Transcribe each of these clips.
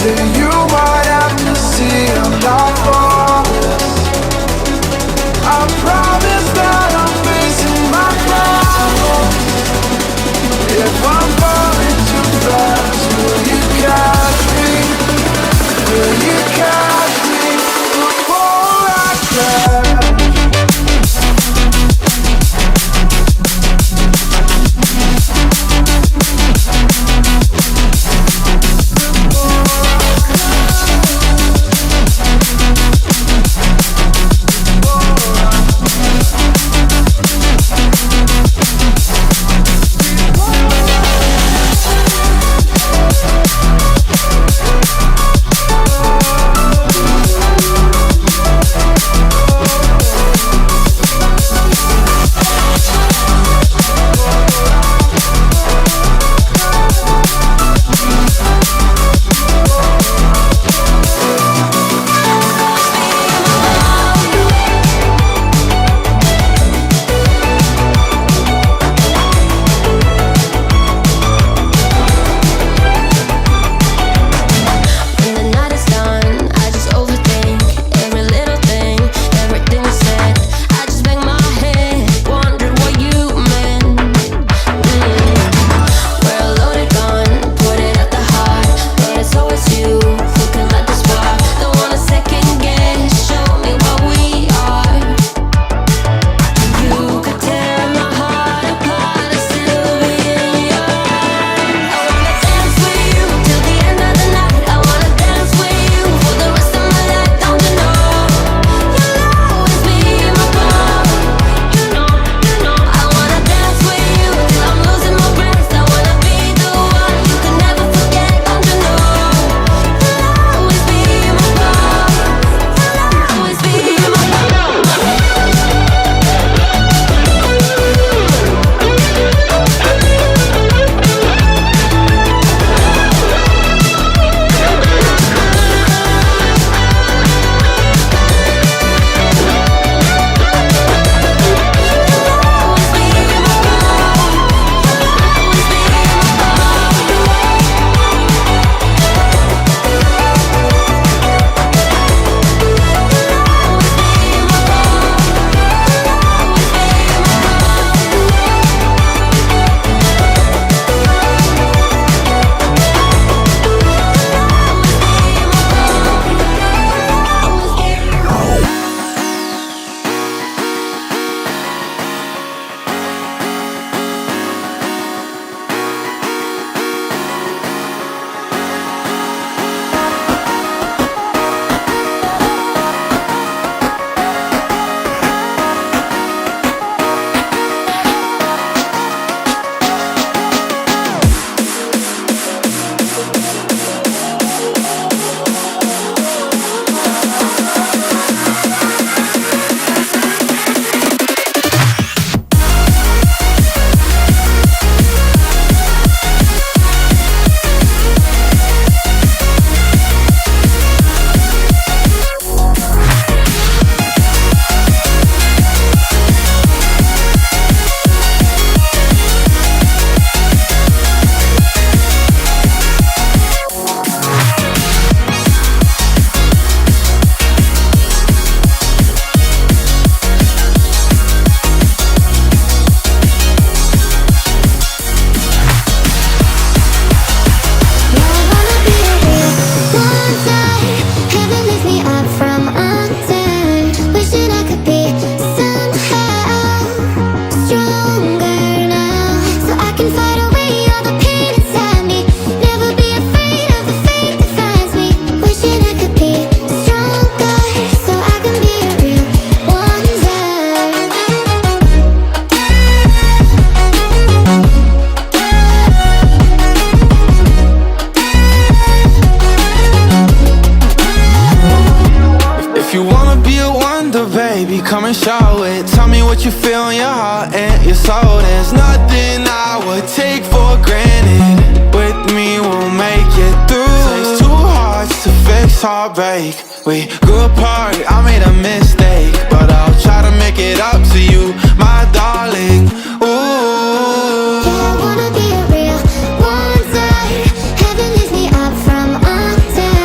then you might have to see I'm not flawless. I promise that I'm facing my problems. If I'm falling too fast, will you catch me? Will you catch me before I crash? come and show it. Tell me what you feel in your heart and your soul. There's nothing I would take for granted. With me we'll make it through. Takes two hearts to fix heartbreak. We grew apart, I made a mistake, but I'll try to make it up to you, my darling. Ooh, yeah, I wanna be a real one day. Heaven lifts me up from under.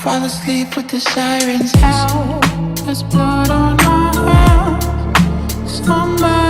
Fall asleep with the sirens out. There's blood on my hands. Somebody